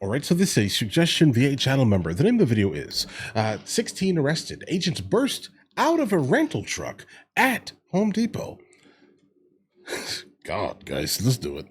All right, so this is a suggestion via a channel member. The name of the video is 16 arrested. Agents burst out of a rental truck at Home Depot. God, guys, let's do it.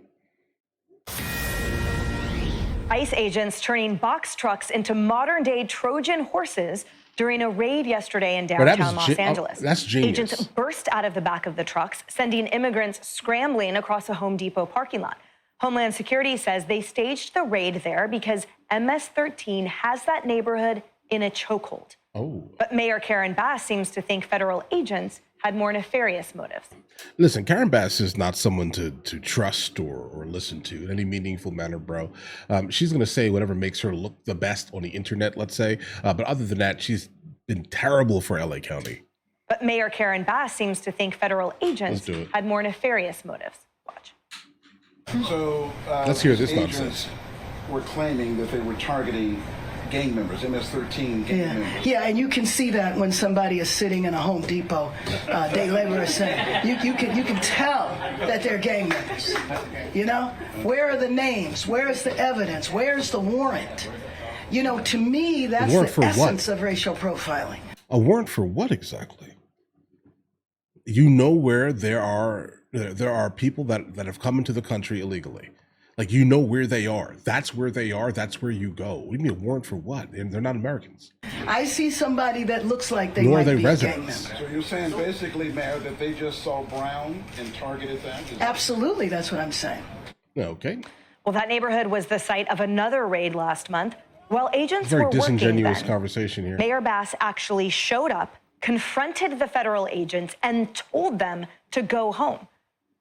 ICE agents turning box trucks into modern-day Trojan horses during a raid yesterday in downtown Los Angeles. That's genius. Agents burst out of the back of the trucks, sending immigrants scrambling across a Home Depot parking lot. Homeland Security says they staged the raid there because MS-13 has that neighborhood in a chokehold. Oh. But Mayor Karen Bass seems to think federal agents had more nefarious motives. Listen, Karen Bass is not someone to trust or listen to in any meaningful manner, bro. She's going to say whatever makes her look the best on the internet, let's say. But other than that, she's been terrible for LA County. But Mayor Karen Bass seems to think federal agents had more nefarious motives. Watch. So let's hear this nonsense. Were claiming that they were targeting gang members, MS-13 gang members. Yeah, and you can see that when somebody is sitting in a Home Depot day laborer center. You can tell that they're gang members. You know, where are the names? Where is the evidence? Where's the warrant? You know, to me, that's the essence of racial profiling. A warrant for what exactly? You know where there are people that have come into the country illegally. Like, you know where they are. That's where they are. That's where you go. What do you mean a warrant for what? They're not Americans. I see somebody that looks like they might be a gang member. So you're saying basically, Mayor, that they just saw Brown and targeted that? Absolutely, that's what I'm saying. Okay. Well, that neighborhood was the site of another raid last month. While agents were working disingenuous then, conversation here. Mayor Bass actually showed up, confronted the federal agents, and told them to go home.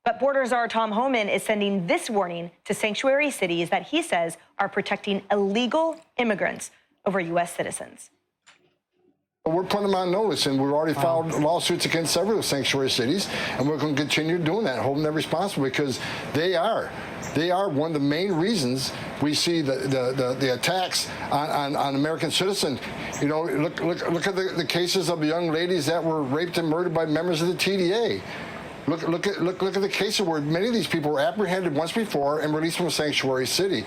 But Border Czar Tom Homan is sending this warning to sanctuary cities that he says are protecting illegal immigrants over U.S. citizens. We're putting them on notice, and we've already filed lawsuits against several sanctuary cities, and we're going to continue doing that, holding them responsible, because they are one of the main reasons we see the attacks on American citizens. You know, look at the cases of the young ladies that were raped and murdered by members of the TDA. Look at the cases where many of these people were apprehended once before and released from a sanctuary city.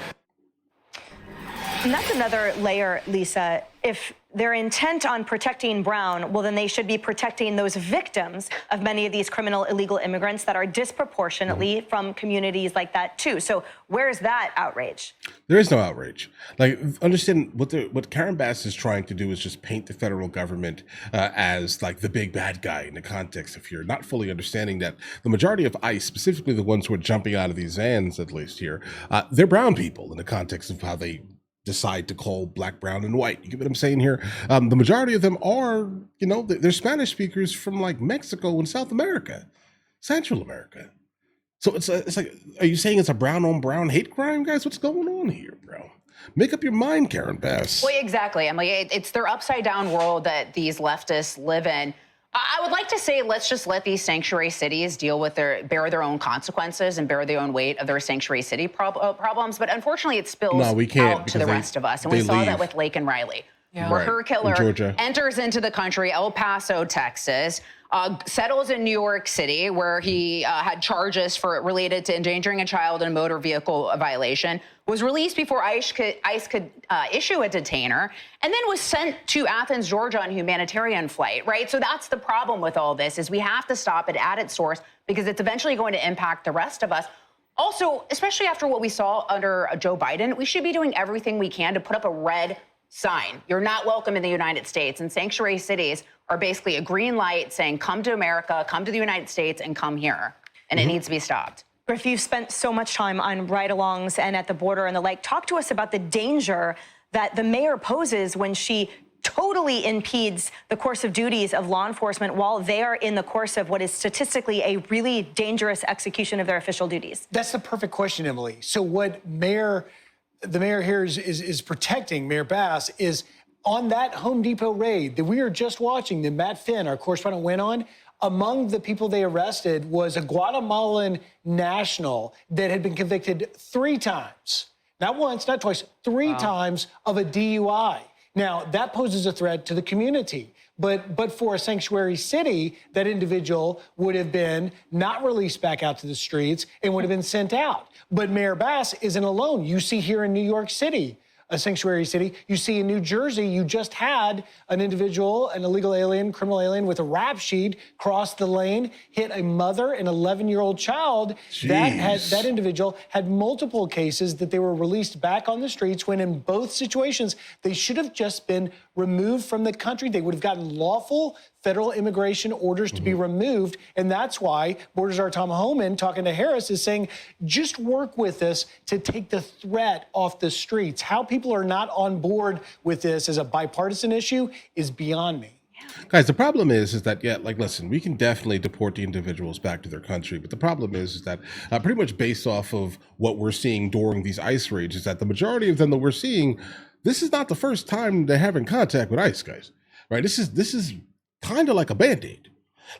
And that's another layer, Lisa. If they're intent on protecting Brown, well, then they should be protecting those victims of many of these criminal illegal immigrants that are disproportionately from communities like that, too. So where's that outrage? There is no outrage. Like, understand what Karen Bass is trying to do is just paint the federal government as like the big bad guy in the context of here, not fully understanding that the majority of ICE, specifically the ones who are jumping out of these vans, at least here, they're brown people in the context of how they decide to call black, brown, and white. You get what I'm saying here? The majority of them are, you know, they're Spanish speakers from like Mexico and South America, Central America. So it's like, are you saying it's a brown on brown hate crime, guys? What's going on here, bro? Make up your mind, Karen Bass. Well, exactly, Emily. It's their upside down world that these leftists live in. I would like to say, let's just let these sanctuary cities bear their own consequences and bear their own weight of their sanctuary city problems. But unfortunately, it spills out to the rest of us. And we saw that with Lake and Riley, where her killer enters into the country, El Paso, Texas, settles in New York City, where he had charges related to endangering a child in a motor vehicle violation, was released before ICE could issue a detainer, and then was sent to Athens, Georgia on a humanitarian flight, right? So that's the problem with all this, is we have to stop it at its source, because it's eventually going to impact the rest of us. Also, especially after what we saw under Joe Biden, we should be doing everything we can to put up a red sign. You're not welcome in the United States. And sanctuary cities are basically a green light saying, come to America, come to the United States, and come here. And it needs to be stopped. Griff, you've spent so much time on ride-alongs and at the border and the like. Talk to us about the danger that the mayor poses when she totally impedes the course of duties of law enforcement while they are in the course of what is statistically a really dangerous execution of their official duties. That's the perfect question, Emily. So what the mayor here is protecting, Mayor Bass, is on that Home Depot raid that we are just watching, that Matt Finn, our correspondent, went on. Among the people they arrested was a Guatemalan national that had been convicted 3 times. Not once, not twice, 3 times of a DUI. Now, that poses a threat to the community. But for a sanctuary city, that individual would have been not released back out to the streets and would have been sent out. But Mayor Bass isn't alone. You see here in New York City, a sanctuary city. You see in New Jersey, you just had an individual, an illegal alien, criminal alien with a rap sheet cross the lane, hit a mother, an 11-year-old child. That individual had multiple cases that they were released back on the streets when in both situations, they should have just been removed from the country. They would have gotten lawful federal immigration orders to be removed. And that's why Border Czar Tom Homan, talking to Harris, is saying, just work with us to take the threat off the streets. How people are not on board with this as a bipartisan issue is beyond me. Guys, the problem is that, yeah, like, listen, we can definitely deport the individuals back to their country. But the problem is that pretty much based off of what we're seeing during these ICE raids is that the majority of them that we're seeing, this is not the first time they're having contact with ICE, guys, right? This is kind of like a Band-Aid.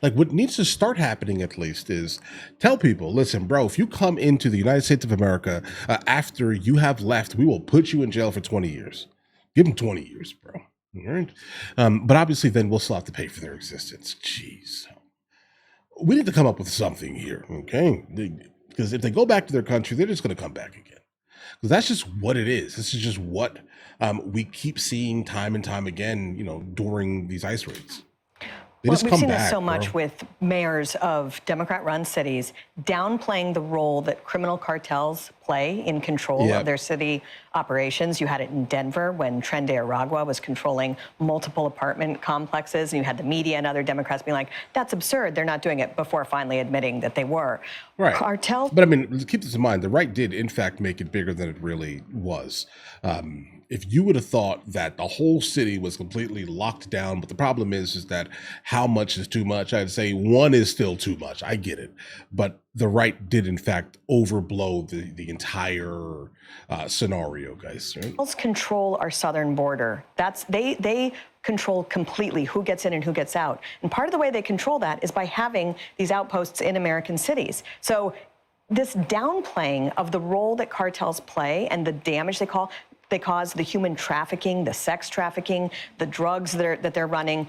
Like, what needs to start happening at least is tell people, listen, bro, if you come into the United States of America after you have left, we will put you in jail for 20 years. Give them 20 years, bro. All right. But obviously then we'll still have to pay for their existence. Jeez. We need to come up with something here, okay? Because if they go back to their country, they're just going to come back again. Because that's just what it is. This is just what we keep seeing time and time again, you know, during these ICE raids. Well, we've seen this so much with mayors of Democrat-run cities downplaying the role that criminal cartels play in control of their city operations. You had it in Denver when Tren de Aragua was controlling multiple apartment complexes, and you had the media and other Democrats being like, that's absurd, they're not doing it, before finally admitting that they were. Right. Cartel. But I mean, keep this in mind, the right did in fact make it bigger than it really was. If you would have thought that the whole city was completely locked down, but the problem is that how much is too much? I'd say one is still too much. I get it. But the right did in fact overblow the entire scenario, guys. Right? Cartels control our southern border. They control completely who gets in and who gets out. And part of the way they control that is by having these outposts in American cities. So this downplaying of the role that cartels play and the damage they cause, the human trafficking, the sex trafficking, the drugs that they're running,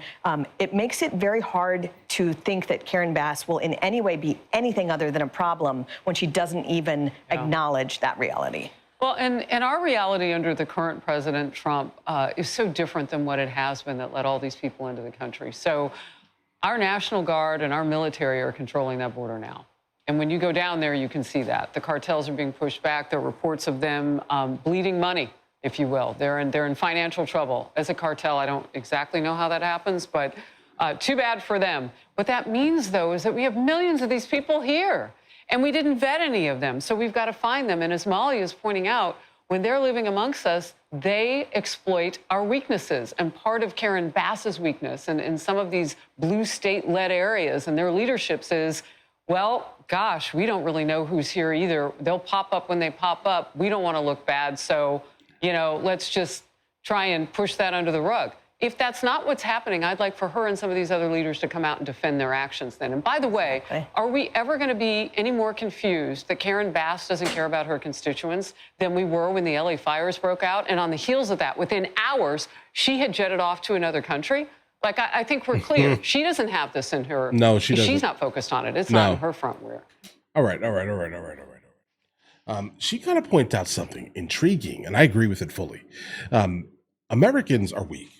it makes it very hard to think that Karen Bass will in any way be anything other than a problem when she doesn't even acknowledge that reality. Well, and our reality under the current President Trump is so different than what it has been that let all these people into the country. So our National Guard and our military are controlling that border now. And when you go down there, you can see that. The cartels are being pushed back. There are reports of them bleeding money, if you will. They're in financial trouble. As a cartel, I don't exactly know how that happens, but too bad for them. What that means, though, is that we have millions of these people here, and we didn't vet any of them, so we've got to find them. And as Molly is pointing out, when they're living amongst us, they exploit our weaknesses. And part of Karen Bass's weakness and in some of these blue state-led areas and their leaderships is, well, gosh, we don't really know who's here either. They'll pop up when they pop up. We don't want to look bad, so you know, let's just try and push that under the rug. If that's not what's happening, I'd like for her and some of these other leaders to come out and defend their actions then. And by the way, are we ever going to be any more confused that Karen Bass doesn't care about her constituents than we were when the LA fires broke out? And on the heels of that, within hours, she had jetted off to another country. Like, I think we're clear. She doesn't have this in her. No, she doesn't. She's not focused on it. It's not in her front rear. All right. She kind of points out something intriguing, and I agree with it fully. Americans are weak.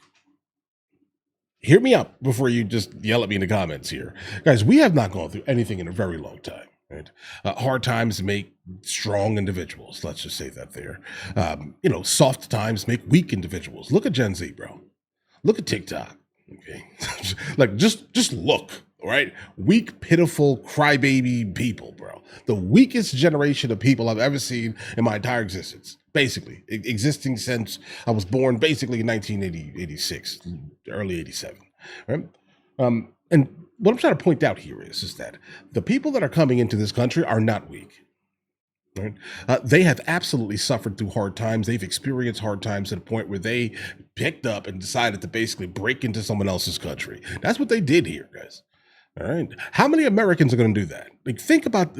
Hear me out before you just yell at me in the comments here. Guys, we have not gone through anything in a very long time. Right? Hard times make strong individuals. Let's just say that there. Soft times make weak individuals. Look at Gen Z, bro. Look at TikTok. Okay. Like, just look. Right? Weak, pitiful, crybaby people, bro. The weakest generation of people I've ever seen in my entire existence. Basically, existing since I was born basically in 1986, early 87. Right? And what I'm trying to point out here is that the people that are coming into this country are not weak. Right? They have absolutely suffered through hard times. They've experienced hard times to the point where they picked up and decided to basically break into someone else's country. That's what they did here, guys. All right. How many Americans are going to do that? Like, think about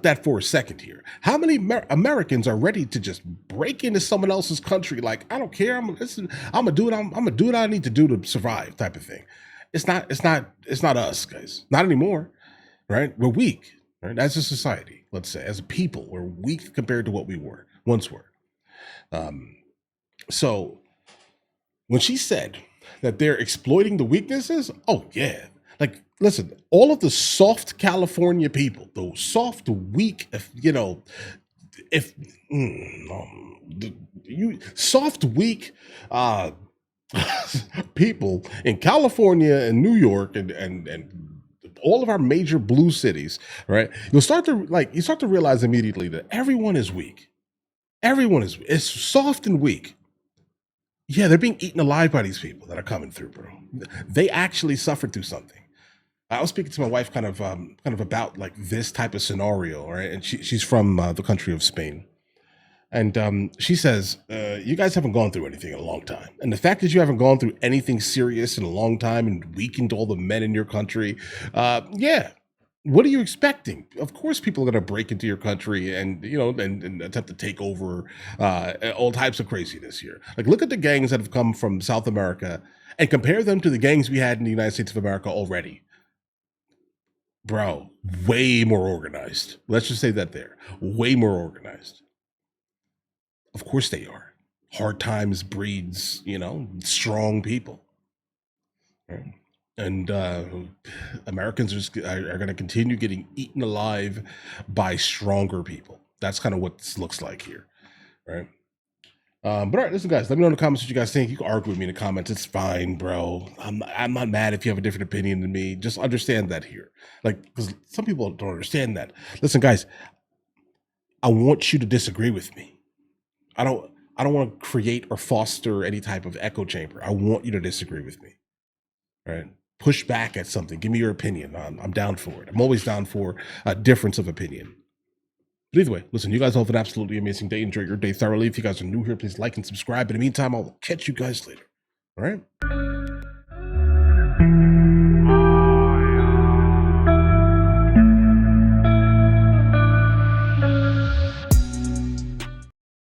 that for a second here. How many Americans are ready to just break into someone else's country? Like, I don't care. I'm gonna do it. I'm gonna do what I need to do to survive, type of thing. It's not us, guys. Not anymore. Right? We're weak. Right? As a society, let's say, as a people, we're weak compared to what we once were. So when she said that they're exploiting the weaknesses, oh yeah. Like, listen, all of the soft California people, those soft, weak, if you soft, weak people in California and New York and all of our major blue cities, right? You start to realize immediately that everyone is weak. Everyone is soft and weak. Yeah, they're being eaten alive by these people that are coming through, bro. They actually suffered through something. I was speaking to my wife kind of about like this type of scenario, right? And she's from the country of Spain. And she says, you guys haven't gone through anything in a long time. And the fact that you haven't gone through anything serious in a long time and weakened all the men in your country, yeah. What are you expecting? Of course, people are going to break into your country and, and attempt to take over all types of craziness here. Like, look at the gangs that have come from South America and compare them to the gangs we had in the United States of America already. Bro, way more organized. Let's just say that there. Way more organized. Of course they are. Hard times breeds, strong people. Right? And Americans are going to continue getting eaten alive by stronger people. That's kind of what this looks like here, right? But all right, listen, guys, let me know in the comments what you guys think. You can argue with me in the comments. It's fine, bro. I'm not mad if you have a different opinion than me. Just understand that here. Like, because some people don't understand that. Listen, guys, I want you to disagree with me. I don't want to create or foster any type of echo chamber. I want you to disagree with me, right? Push back at something. Give me your opinion. I'm down for it. I'm always down for a difference of opinion. But either way, listen, you guys have an absolutely amazing day. Enjoy your day thoroughly. If you guys are new here, please like and subscribe. In the meantime, I'll catch you guys later. All right?